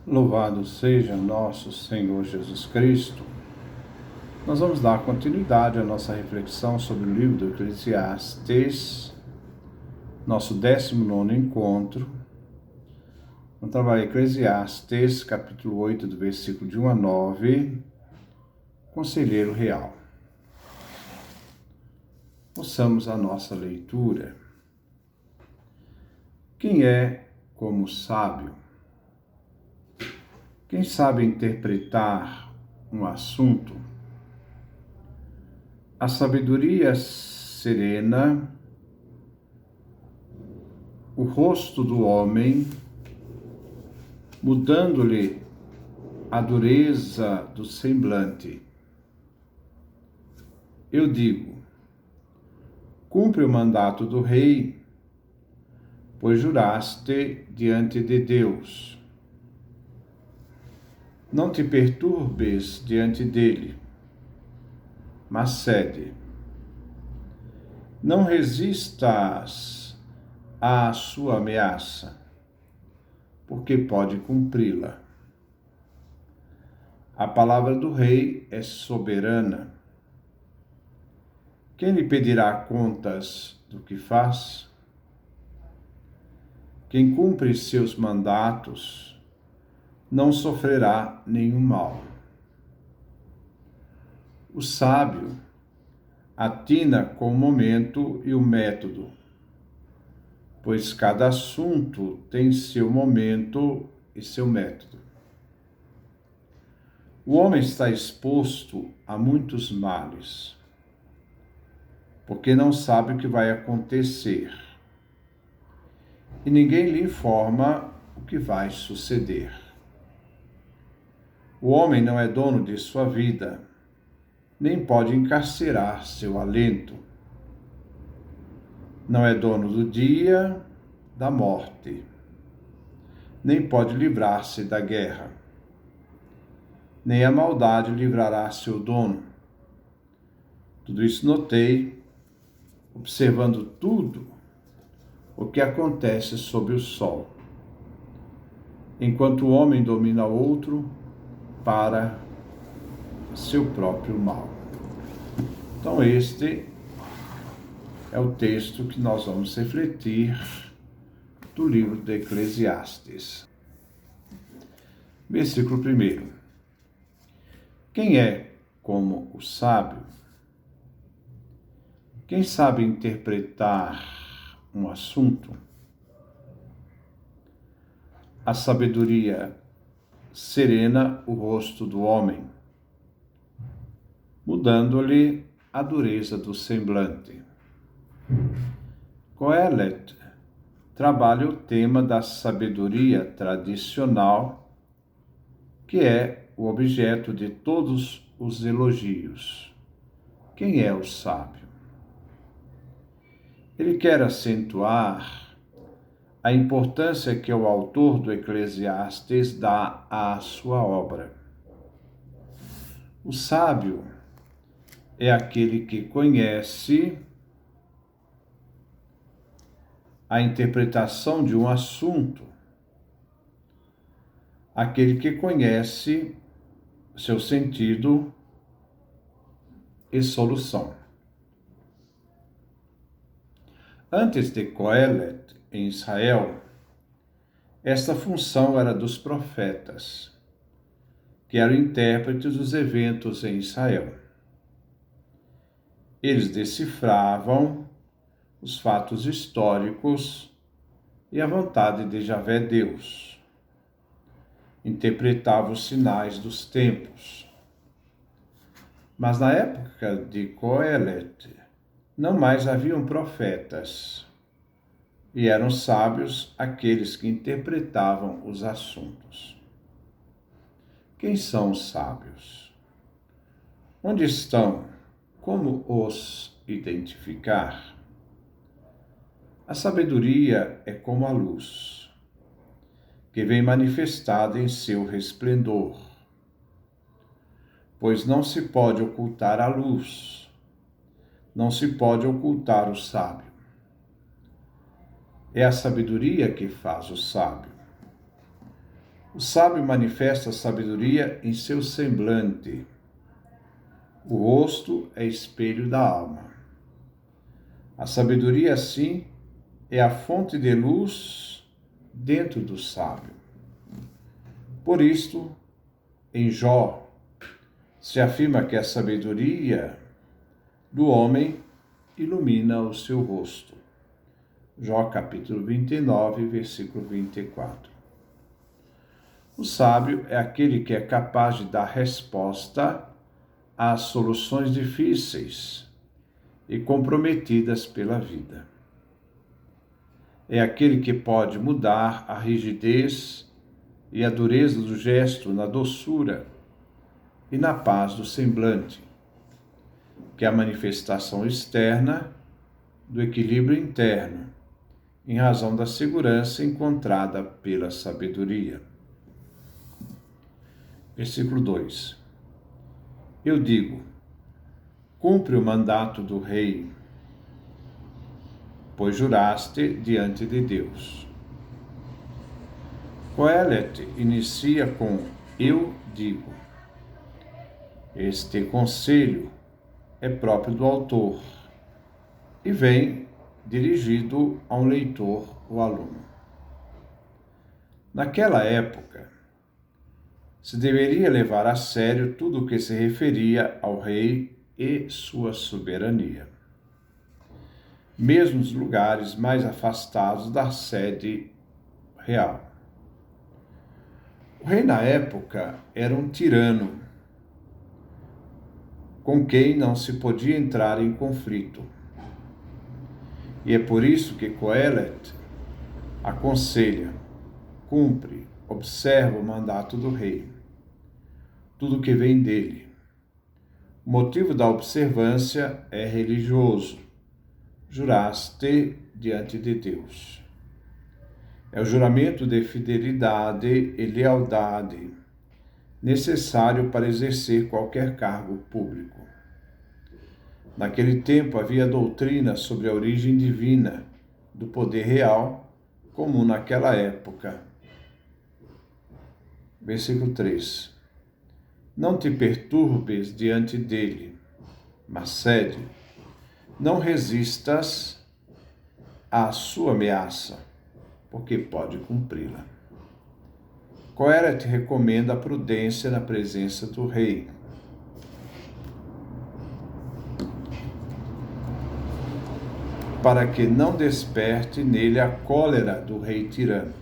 Louvado seja nosso Senhor Jesus Cristo. Nós vamos dar continuidade à nossa reflexão sobre o livro do Eclesiastes, nosso 19º encontro. Vamos trabalhar Eclesiastes, capítulo 8, do versículo de 1 a 9, Conselheiro Real. Ouçamos a nossa leitura. Quem é como sábio? Quem sabe interpretar um assunto? A sabedoria serena o rosto do homem, mudando-lhe a dureza do semblante. Eu digo, cumpre o mandato do rei, pois juraste diante de Deus. Não te perturbes diante dele, mas cede. Não resistas à sua ameaça, porque pode cumpri-la. A palavra do rei é soberana. Quem lhe pedirá contas do que faz? Quem cumpre seus mandatos não sofrerá nenhum mal. O sábio atina com o momento e o método, pois cada assunto tem seu momento e seu método. O homem está exposto a muitos males, porque não sabe o que vai acontecer, e ninguém lhe informa o que vai suceder. O homem não é dono de sua vida, nem pode encarcerar seu alento. Não é dono do dia da morte, nem pode livrar-se da guerra. Nem a maldade livrará seu dono. Tudo isso notei, observando tudo o que acontece sob o sol, enquanto o homem domina outro para seu próprio mal. Então este é o texto que nós vamos refletir do livro de Eclesiastes. Versículo 1. Quem é como o sábio? Quem sabe interpretar um assunto? A sabedoria serena o rosto do homem, mudando-lhe a dureza do semblante. Coelet trabalha o tema da sabedoria tradicional, que é o objeto de todos os elogios. Quem é o sábio? Ele quer acentuar a importância que o autor do Eclesiastes dá à sua obra. O sábio é aquele que conhece a interpretação de um assunto, aquele que conhece seu sentido e solução. Antes de Coelet, em Israel, esta função era dos profetas, que eram intérpretes dos eventos em Israel. Eles decifravam os fatos históricos e a vontade de Javé Deus. Interpretavam os sinais dos tempos. Mas na época de Coelet, não mais haviam profetas, e eram sábios aqueles que interpretavam os assuntos. Quem são os sábios? Onde estão? Como os identificar? A sabedoria é como a luz, que vem manifestada em seu resplendor, pois não se pode ocultar a luz, não se pode ocultar o sábio. É a sabedoria que faz o sábio. O O sábio manifesta a sabedoria em seu semblante. O rosto é espelho da alma. A sabedoria, assim, é a fonte de luz dentro do sábio. Por isto, em Jó, se afirma que a sabedoria do homem ilumina o seu rosto. Jó capítulo 29, versículo 24. O sábio é aquele que é capaz de dar resposta às soluções difíceis e comprometidas pela vida. É aquele que pode mudar a rigidez e a dureza do gesto na doçura e na paz do semblante, que é a manifestação externa do equilíbrio interno, em razão da segurança encontrada pela sabedoria. Versículo 2. Eu digo, cumpre o mandato do rei, pois juraste diante de Deus. Coelet inicia com eu digo. Este conselho é próprio do autor e vem dirigido a um leitor ou aluno. Naquela época, se deveria levar a sério tudo o que se referia ao rei e sua soberania, mesmo nos lugares mais afastados da sede real. O rei, na época, era um tirano com quem não se podia entrar em conflito. E é por isso que Coelet aconselha, cumpre, observa o mandato do rei, tudo que vem dele. O motivo da observância é religioso. Juraste diante de Deus. É o juramento de fidelidade e lealdade necessário para exercer qualquer cargo público. Naquele tempo havia doutrina sobre a origem divina do poder real, comum naquela época. Versículo 3. Não te perturbes diante dele, mas cede. Não resistas à sua ameaça, porque pode cumpri-la. Coelet recomenda a prudência na presença do rei. Para que não desperte nele a cólera do rei tirano.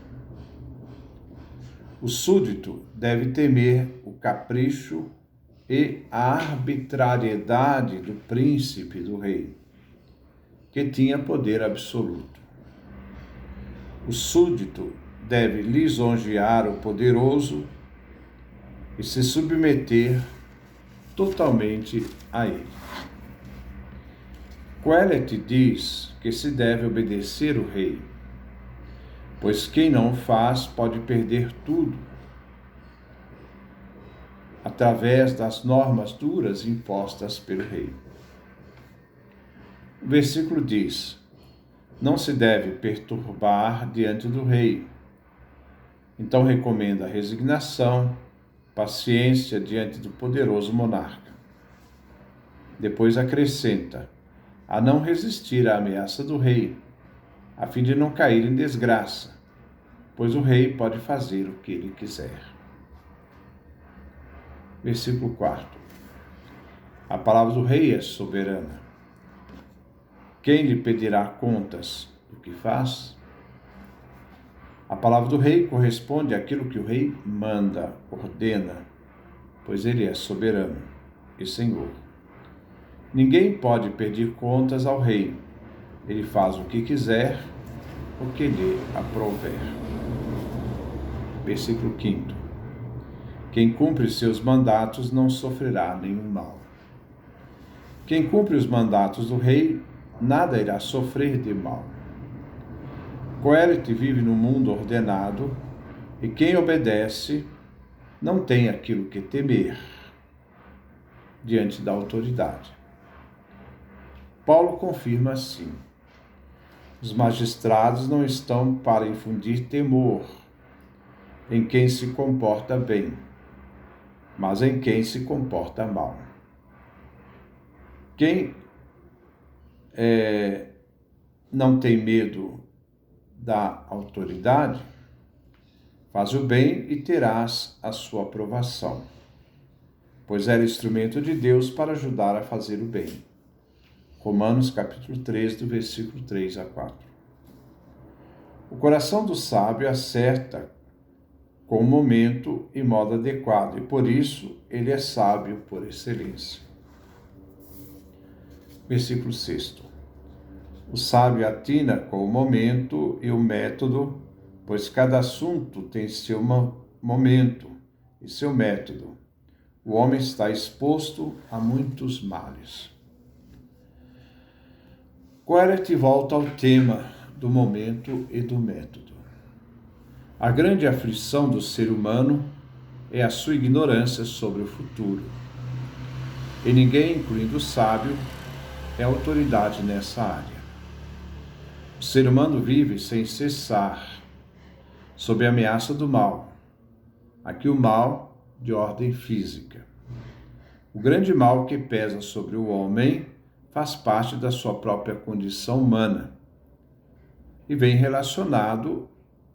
O súdito deve temer o capricho e a arbitrariedade do príncipe do rei, que tinha poder absoluto. O súdito deve lisonjear o poderoso e se submeter totalmente a ele. Coelet diz que se deve obedecer o rei, pois quem não o faz pode perder tudo, através das normas duras impostas pelo rei. O versículo diz: não se deve perturbar diante do rei. Então recomenda a resignação, paciência diante do poderoso monarca. Depois acrescenta: a não resistir à ameaça do rei, a fim de não cair em desgraça, pois o rei pode fazer o que ele quiser. Versículo 4. A palavra do rei é soberana. Quem lhe pedirá contas do que faz? A palavra do rei corresponde àquilo que o rei manda, ordena, pois ele é soberano e senhor. Ninguém pode pedir contas ao rei. Ele faz o que quiser, o que lhe aprouver. Versículo 5. Quem cumpre seus mandatos não sofrerá nenhum mal. Quem cumpre os mandatos do rei, nada irá sofrer de mal. Coelet vive num mundo ordenado, e quem obedece não tem aquilo que temer diante da autoridade. Paulo confirma assim: os magistrados não estão para infundir temor, em quem se comporta bem, mas em quem se comporta mal. Quem não tem medo da autoridade, faz o bem e terás a sua aprovação, pois era instrumento de Deus para ajudar a fazer o bem. Romanos capítulo 3, do versículo 3 a 4. O coração do sábio acerta com o momento e modo adequado, e por isso ele é sábio por excelência. Versículo 6. O sábio atina com o momento e o método, pois cada assunto tem seu momento e seu método. O homem está exposto a muitos males. Queret volta ao tema do momento e do método. A grande aflição do ser humano é a sua ignorância sobre o futuro. E ninguém, incluindo o sábio, é autoridade nessa área. O ser humano vive sem cessar, sob a ameaça do mal. Aqui o mal de ordem física. O grande mal que pesa sobre o homem faz parte da sua própria condição humana e vem relacionado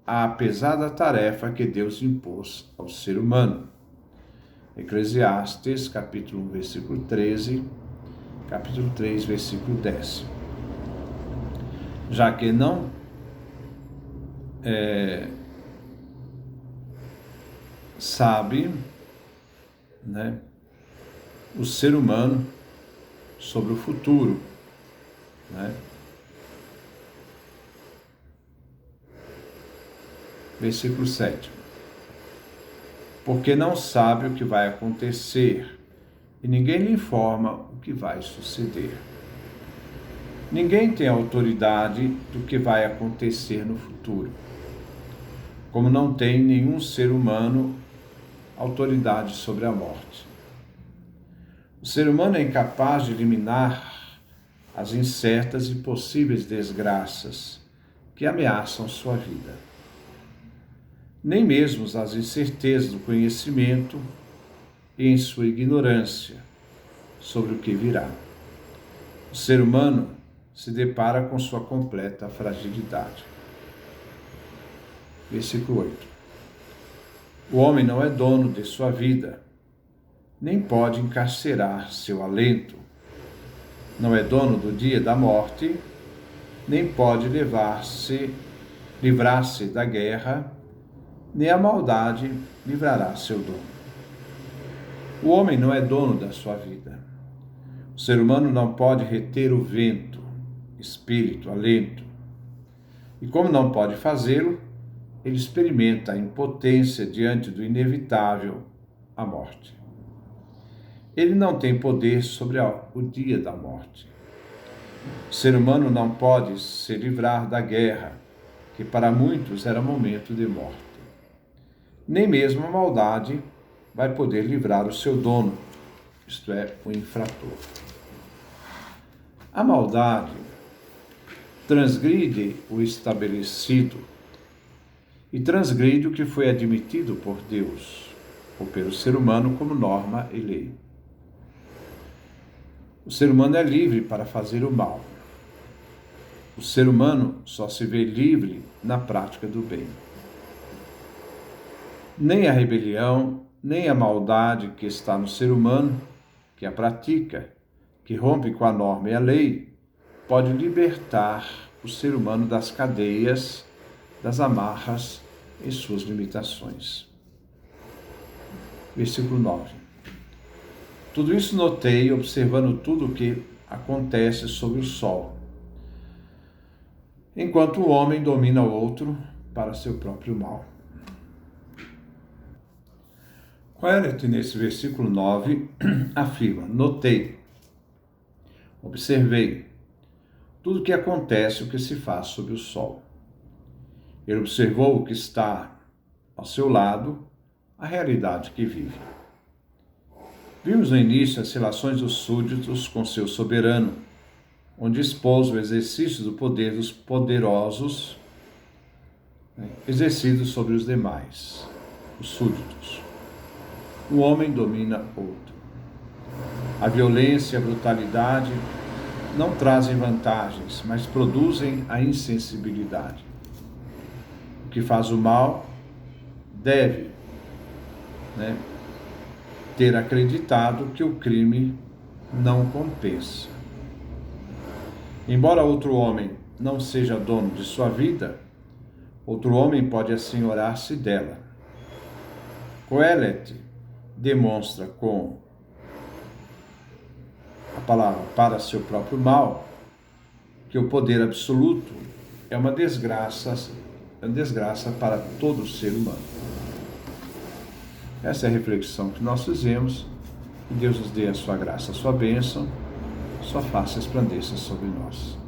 à pesada tarefa que Deus impôs ao ser humano. Eclesiastes, capítulo 1, versículo 13, capítulo 3, versículo 10. Já que não sabe, o ser humano sobre o futuro, Versículo 7. Porque não sabe o que vai acontecer e ninguém lhe informa o que vai suceder. Ninguém tem autoridade do que vai acontecer no futuro, como não tem nenhum ser humano autoridade sobre a morte. O ser humano é incapaz de eliminar as incertas e possíveis desgraças que ameaçam sua vida. Nem mesmo as incertezas do conhecimento e em sua ignorância sobre o que virá. O ser humano se depara com sua completa fragilidade. Versículo 8. O homem não é dono de sua vida, nem pode encarcerar seu alento. Não é dono do dia da morte, nem pode livrar-se da guerra, nem a maldade livrará seu dono. O homem não é dono da sua vida. O ser humano não pode reter o vento, espírito, alento. E como não pode fazê-lo, ele experimenta a impotência diante do inevitável, a morte. Ele não tem poder sobre o dia da morte. O ser humano não pode se livrar da guerra, que para muitos era momento de morte. Nem mesmo a maldade vai poder livrar o seu dono, isto é, o infrator. A maldade transgride o estabelecido e transgride o que foi admitido por Deus ou pelo ser humano como norma e lei. O ser humano é livre para fazer o mal. O ser humano só se vê livre na prática do bem. Nem a rebelião, nem a maldade que está no ser humano, que a pratica, que rompe com a norma e a lei, pode libertar o ser humano das cadeias, das amarras e suas limitações. Versículo 9. Tudo isso notei observando tudo o que acontece sob o sol, enquanto o homem domina o outro para seu próprio mal. Queret, nesse versículo 9, afirma: notei, observei tudo o que acontece, o que se faz sob o sol. Ele observou o que está ao seu lado, a realidade que vive. Vimos no início as relações dos súditos com seu soberano, onde expôs o exercício do poder dos poderosos, exercido sobre os demais. os súditos. Um homem domina outro. A violência e a brutalidade não trazem vantagens, mas produzem a insensibilidade. O que faz o mal deve, ter acreditado que o crime não compensa. Embora outro homem não seja dono de sua vida, outro homem pode assenhorar-se dela. Coelet demonstra com a palavra para seu próprio mal que o poder absoluto é uma desgraça para todo ser humano. Essa é a reflexão que nós fizemos. Que Deus nos dê a sua graça, a sua bênção, sua face resplandeça sobre nós.